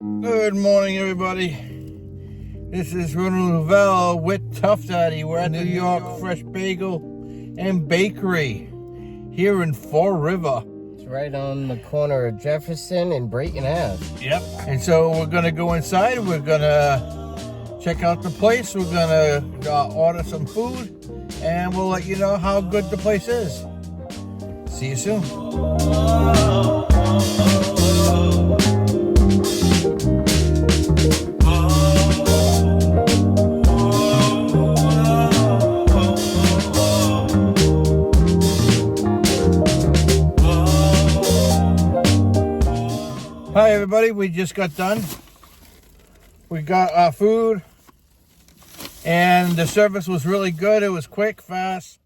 Good morning, everybody. This is Ronan Louvel with Tuff Daddy. We're at New York Fresh Bagel and Bakery here in Fall River. It's right on the corner of Jefferson and Brayton Ave. Yep. And so we're gonna go inside. We're gonna check out the place. We're gonna order some food, and we'll let you know how good the place is. See you soon. Hi everybody, we just got done. We got our food and the service was really good. It was quick, fast.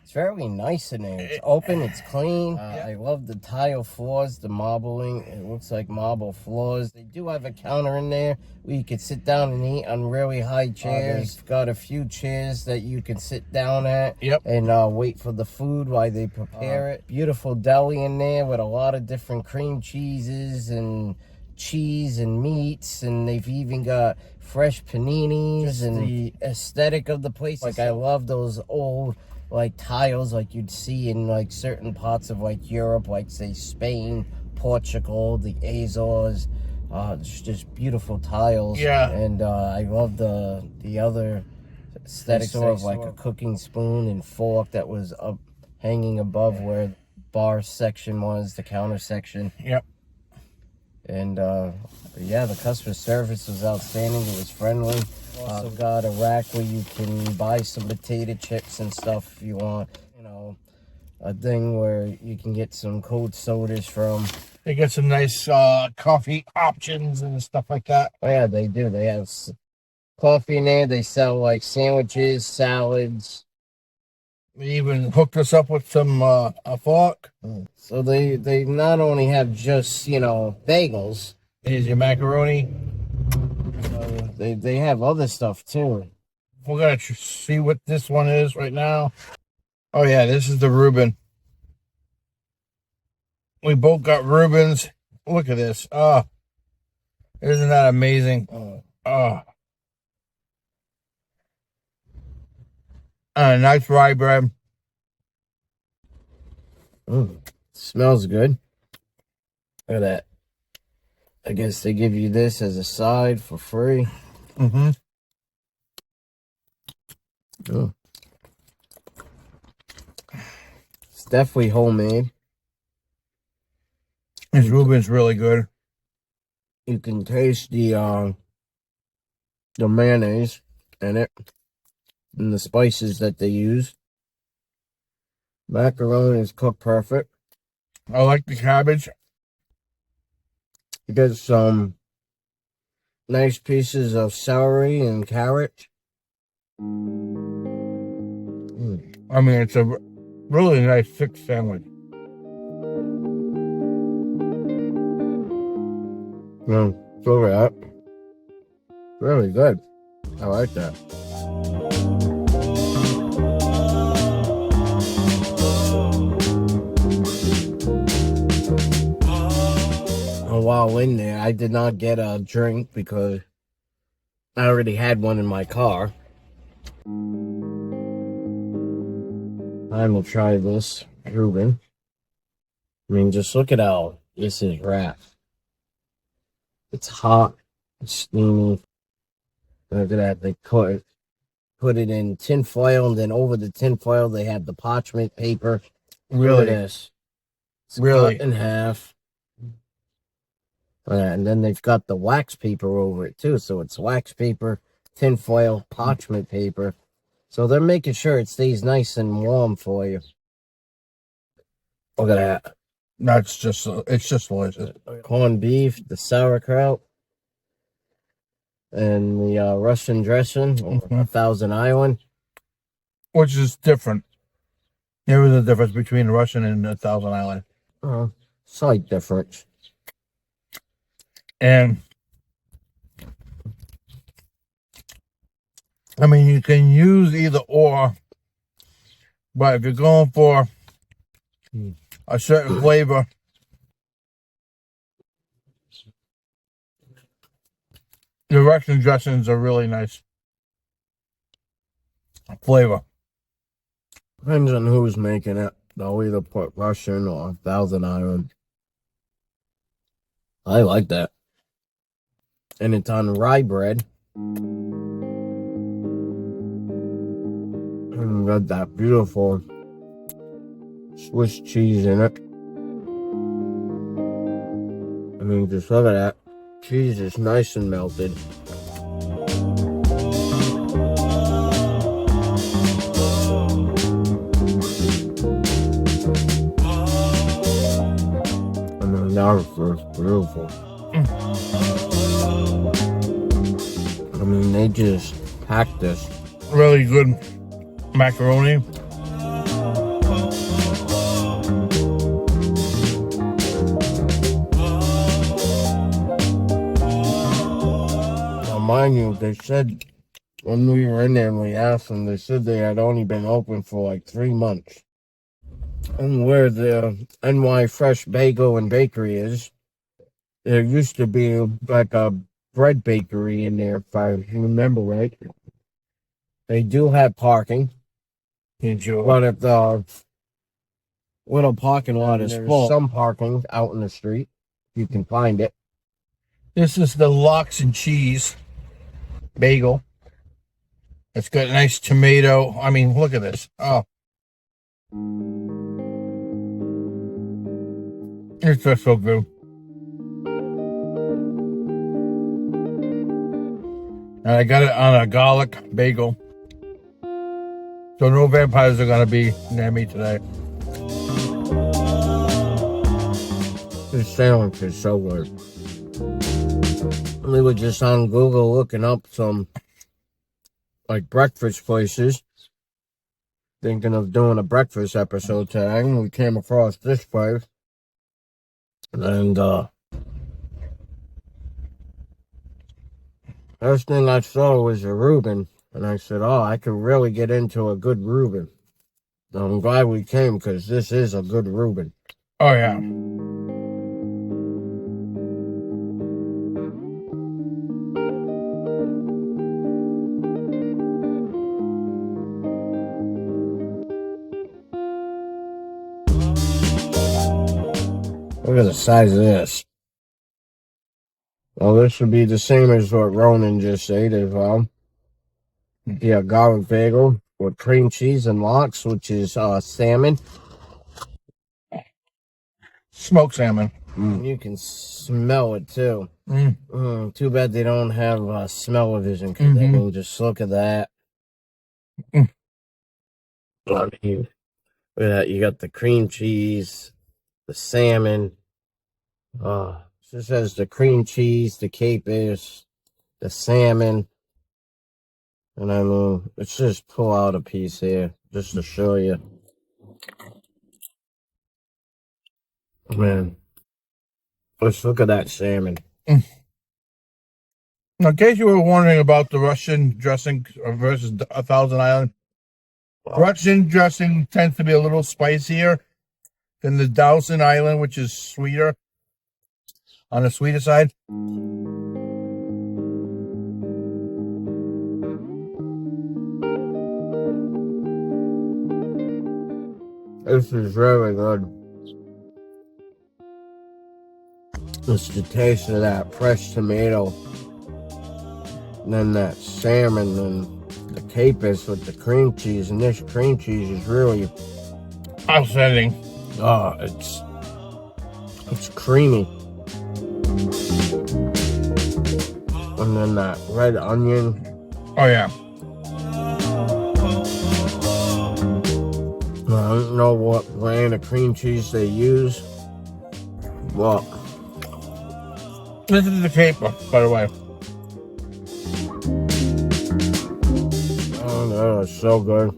It's very nice in there. It's open, it's clean. I love the tile floors, the marbling. It looks like marble floors. They do have a counter in there where you can sit down and eat on really high chairs. They've got a few chairs that you can sit down at and wait for the food while they prepare it. Beautiful deli in there with a lot of different cream cheeses and cheese and meats, and they've even got fresh paninis. And the aesthetic of the place, like I love those old like tiles like you'd see in like certain parts of like Europe, like say Spain, Portugal, the Azores. It's just beautiful tiles. Yeah. And I love the other aesthetic, sort of like a cooking spoon and fork that was up hanging above where the bar section was, the counter section. Yep. And yeah, the customer service was outstanding. It was friendly. Also got a rack where you can buy some potato chips and stuff if you want. You know, a thing where you can get some cold sodas from. They get some nice coffee options and stuff like that. Oh yeah, they do. They have coffee in there. They sell like sandwiches, salads. They even hooked us up with some a fork. So they not only have just, you know, bagels. Here's your macaroni. They have other stuff too. We're gonna see what this one is right now. Oh yeah, this is the Reuben. We both got Reubens. Look at this. Oh, isn't that amazing? Oh. Nice rye bread. Smells good. Look at that. I guess they give you this as a side for free. Mm-hmm. Oh. It's definitely homemade. This Reuben's really good. You can taste the mayonnaise in it and the spices that they use. Macaroni is cooked perfect. I like the cabbage. You get some nice pieces of celery and carrot. I mean, it's a really nice thick sandwich. So that. Really good. I like that. While in there, I did not get a drink because I already had one in my car. I will try this Reuben. I mean, just look at how this is wrapped. It's hot, it's steamy. Look at that. They put it in tin foil, and then over the tin foil they have the parchment paper. Really? Look at this. It's Really? cut in half. And then they've got the wax paper over it too. So it's wax paper, tin foil, parchment paper. So they're making sure it stays nice and warm for you. Look at that. It's just delicious. Corned beef, the sauerkraut, and the Russian dressing, or Thousand Island. Which is different. There is a difference between Russian and a Thousand Island. Slight difference. And I mean, you can use either or, but if you're going for a certain flavor, The Russian dressings are really nice flavor. Depends on who's making it. They'll either put Russian or Thousand Island. I like that. And it's on rye bread. And got that beautiful Swiss cheese in it. I mean, just look at that. Cheese is nice and melted. And the lobster is beautiful. I mean, they just packed this. Really good macaroni. Mind you, they said when we were in there and we asked them, they said they had only been open for like 3 months. And where the NY Fresh Bagel and Bakery is, there used to be like a bread bakery in there, if I remember right. They do have parking. But if the little parking lot is full, some parking out in the street, you can find it. This is the lox and cheese bagel. It's got a nice tomato. I mean, look at this. Oh. It's just so good. And I got it on a garlic bagel. So no vampires are going to be near me today. This sandwich is so good. We were just on Google looking up some like breakfast places, thinking of doing a breakfast episode today, and we came across this place. And first thing I saw was a Reuben, and I said, oh, I could really get into a good Reuben. I'm glad we came, because this is a good Reuben. Oh, yeah. Look at the size of this. Well, this would be the same as what Ronan just said as well. Yeah, garlic bagel with cream cheese and lox, which is salmon. Smoked salmon. You can smell it too. Too bad they don't have smell-o-vision, because they can just look at that. I mean, look at that. You got the cream cheese, the salmon. This has the cream cheese, the capers, the salmon. And I mean, let's just pull out a piece here just to show you. Man, let's look at that salmon. Now, in case you were wondering about the Russian dressing versus a Thousand Island, Russian dressing tends to be a little spicier than the Thousand Island, which is sweeter, on the sweeter side. This is really good. It's the taste of that fresh tomato, and then that salmon, and the capers with the cream cheese, and this cream cheese is really Outstanding. oh, it's creamy. And then that red onion. Oh, yeah. I don't know what brand of cream cheese they use. Well, this is the caper, by the way. oh, that is so good.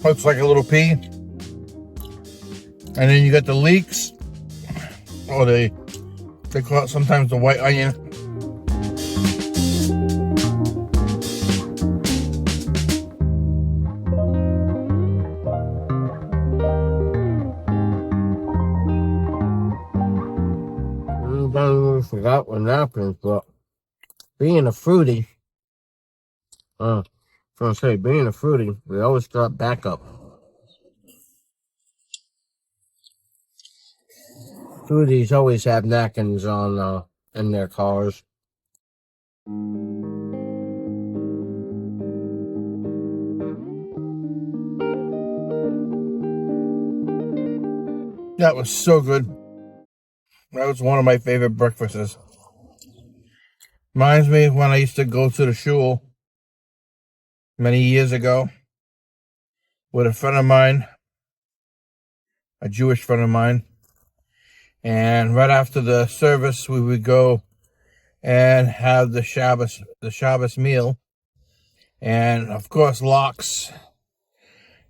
Looks like a little pea. And then you got the leeks. Or they call it sometimes the white onion. We forgot with napkins, but being a fruity, being a fruity, we always got backup. Fruities always have napkins on in their cars. That was so good. That was one of my favorite breakfasts. Reminds me of when I used to go to the shul many years ago with a friend of mine, a Jewish friend of mine. And right after the service, we would go and have the Shabbos meal. And of course, lox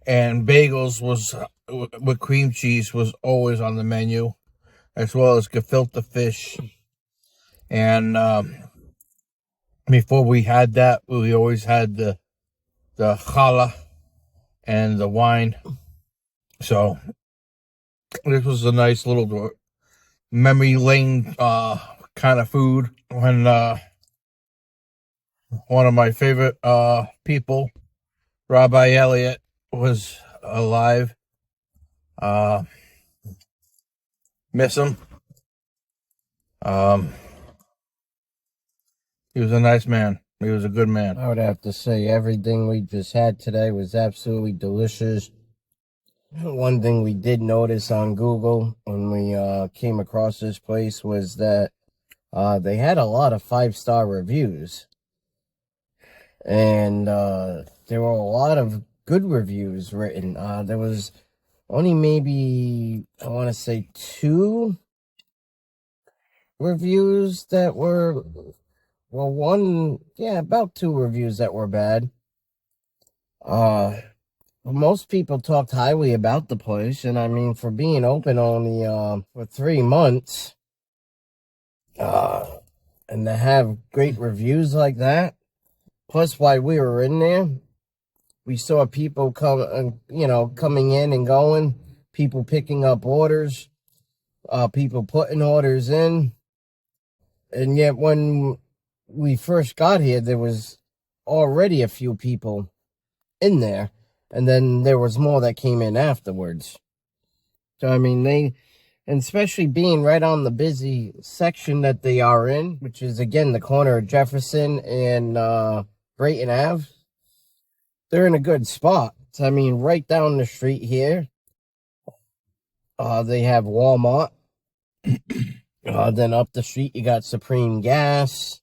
and bagels was with cream cheese was always on the menu, as well as gefilte fish. And before we had that, we always had the challah and the wine. So this was a nice little memory lane kind of food. When one of my favorite people, Rabbi Elliott, was alive. Miss him. He was a nice man. He was a good man. I would have to say everything we just had today was absolutely delicious. One thing we did notice on Google when we came across this place was that they had a lot of 5-star reviews. And there were a lot of good reviews written. There was only maybe, I want to say, 2 reviews that were, about 2 reviews that were bad. Most people talked highly about the place, and I mean, for being open only for 3 months, and to have great reviews like that, plus while we were in there, we saw people coming in and going, people picking up orders, people putting orders in, and yet when we first got here, there was already a few people in there, and then there was more that came in afterwards. So, I mean, and especially being right on the busy section that they are in, which is, again, the corner of Jefferson and Brayton Ave, they're in a good spot. So, I mean, right down the street here, they have Walmart. Then up the street, you got Supreme Gas.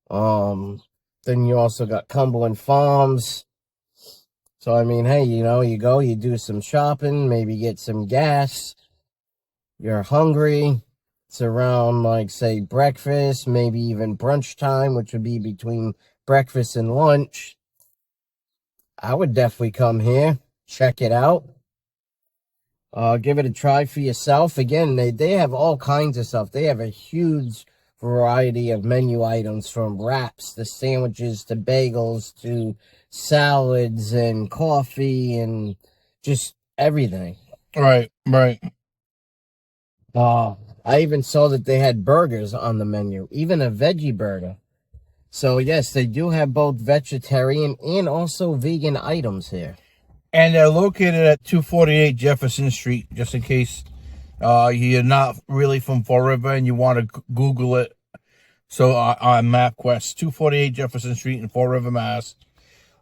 Then you also got Cumberland Farms. So, I mean, hey, you go, you do some shopping, maybe get some gas. You're hungry. It's around, like, say, breakfast, maybe even brunch time, which would be between breakfast and lunch. I would definitely come here, check it out. Give it a try for yourself. Again, they have all kinds of stuff. They have a huge variety of menu items, from wraps to sandwiches to bagels to salads and coffee and just everything. Right. I even saw that they had burgers on the menu, even a veggie burger. So yes, they do have both vegetarian and also vegan items here. And they're located at 248 Jefferson Street, just in case you're not really from Fall River and you want to Google it. So on MapQuest, 248 Jefferson Street in Fall River, Mass.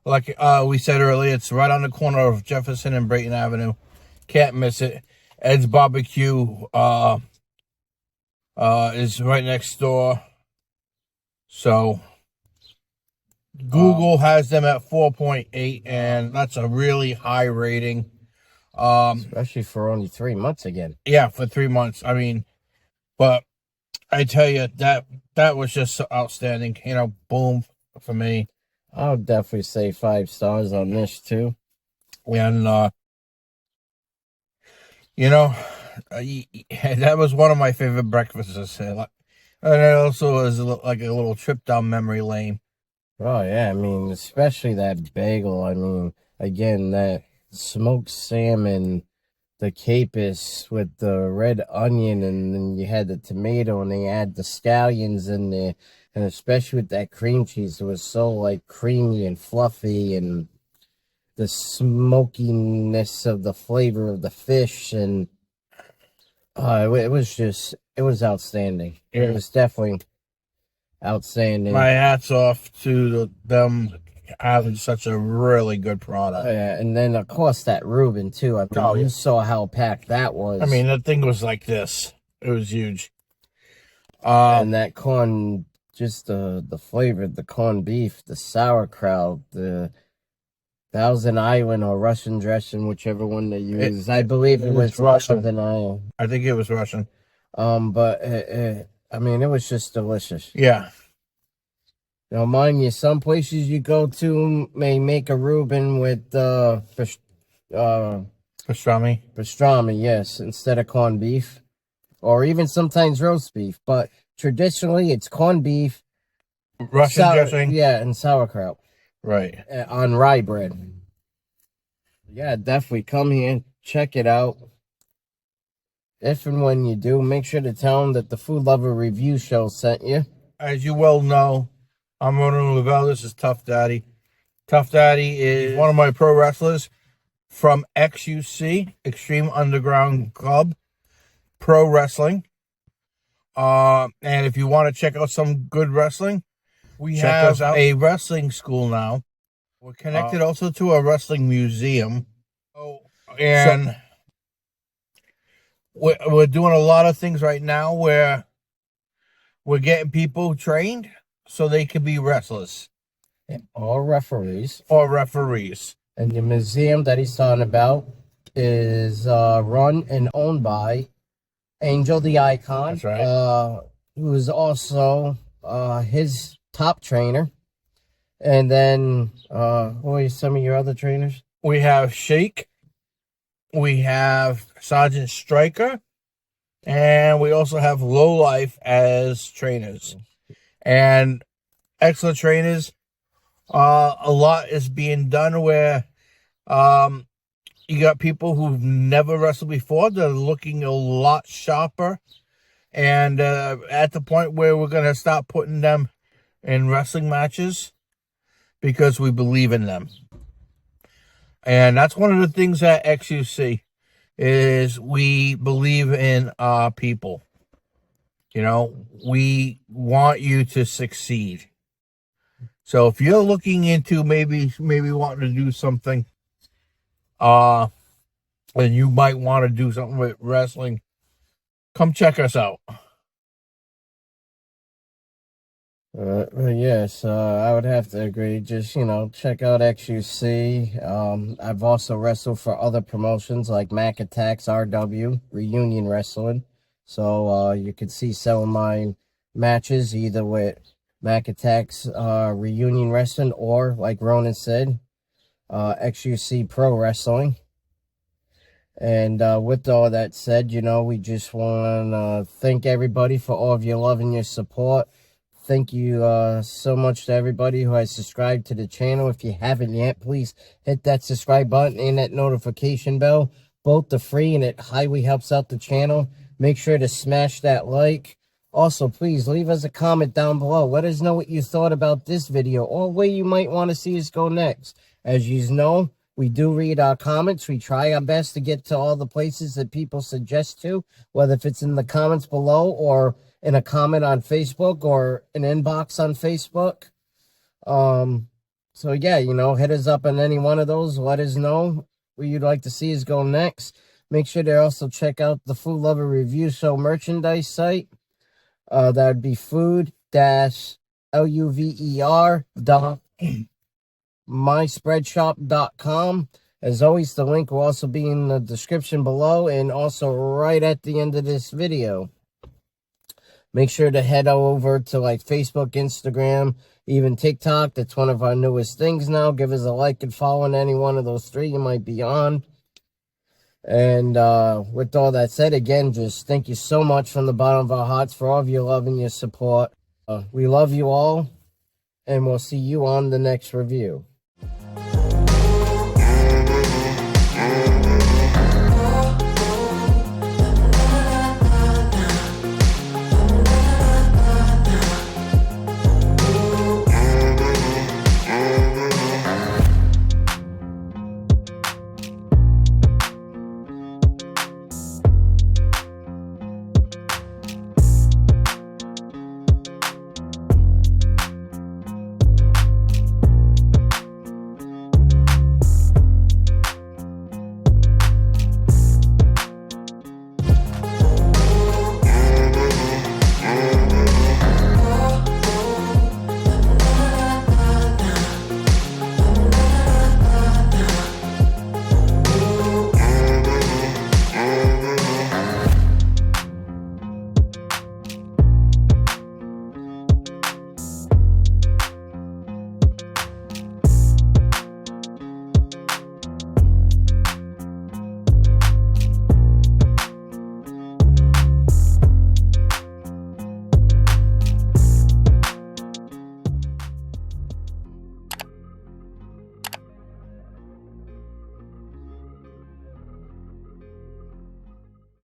Like we said earlier, it's right on the corner of Jefferson and Brayton Avenue. Can't miss it. Ed's Barbecue is right next door. So Google has them at 4.8, and that's a really high rating. Especially for only 3 months again. Yeah, for 3 months. I mean, but I tell you, that was just so outstanding. Boom for me. I would definitely say 5 stars on this too. And that was one of my favorite breakfasts. And it also was like a little trip down memory lane. Oh yeah, I mean, especially that bagel. I mean, again, that smoked salmon, capers with the red onion, and then you had the tomato, and they add the scallions in there, and especially with that cream cheese, it was so like creamy and fluffy, and the smokiness of the flavor of the fish, and it was outstanding. Yeah. It was definitely outstanding. My hat's off to them having such a really good product. Yeah, and then of course that Reuben too. I mean, you saw how packed that was. I mean, that thing was like this. It was huge. And that corn, just the flavor, the corned beef, the sauerkraut, the Thousand Island or Russian dressing, whichever one they use. I believe it was Russian. Thousand Island. I think it was Russian. But I mean, it was just delicious. Yeah. Now, mind you, some places you go to may make a Reuben with Pastrami. pastrami, yes, instead of corned beef, or even sometimes roast beef. But traditionally, it's corned beef, Russian dressing. yeah, and sauerkraut. Right. On rye bread. Yeah, definitely come here, check it out. If and when you do, make sure to tell them that the Food Lover Review Show sent you. As you well know, I'm Ronan Louvel. This is Tuff Daddy. Tuff Daddy is one of my pro wrestlers from XUC, Extreme Underground Club Pro Wrestling. And if you want to check out some good wrestling, we have a wrestling school now. We're connected also to a wrestling museum. And we're doing a lot of things right now where we're getting people trained so they can be wrestlers. Or referees. Or referees. And the museum that he's talking about is run and owned by Angel the Icon. That's right. Who is also his top trainer. And then, who are some of your other trainers? We have Shake. We have Sergeant Stryker. And we also have Low Life as trainers. And excellent trainers. A lot is being done where you got people who've never wrestled before. They're looking a lot sharper. And at the point where we're going to start putting them in wrestling matches because we believe in them. And that's one of the things at XUC is we believe in our people. You know, we want you to succeed. So if you're looking into maybe wanting to do something, and you might want to do something with wrestling, come check us out. Yes, I would have to agree. Just, check out XUC. I've also wrestled for other promotions like Mac Attacks RW, Reunion Wrestling. So you could see some of my matches either with Mac Attacks Reunion Wrestling or, like Ronan said, XUC Pro Wrestling. And with all that said, we just want to thank everybody for all of your love and your support. Thank you so much to everybody who has subscribed to the channel. If you haven't yet, please hit that subscribe button and that notification bell. Both are free and it highly helps out the channel. Make sure to smash that like. Also, please leave us a comment down below. Let us know what you thought about this video or where you might want to see us go next. As you know, we do read our comments. We try our best to get to all the places that people suggest to, whether if it's in the comments below or in a comment on Facebook or an inbox on Facebook. So yeah, hit us up on any one of those. Let us know where you'd like to see us go next. Make sure to also check out the Food Lover Review Show merchandise site. That would be food-luver.myspreadshop.com. As always, the link will also be in the description below and also right at the end of this video. Make sure to head over to like Facebook, Instagram, even TikTok. That's one of our newest things now. Give us a like and follow on any one of those three you might be on. And with all that said, again, just thank you so much from the bottom of our hearts for all of your love and your support. We love you all, and we'll see you on the next review.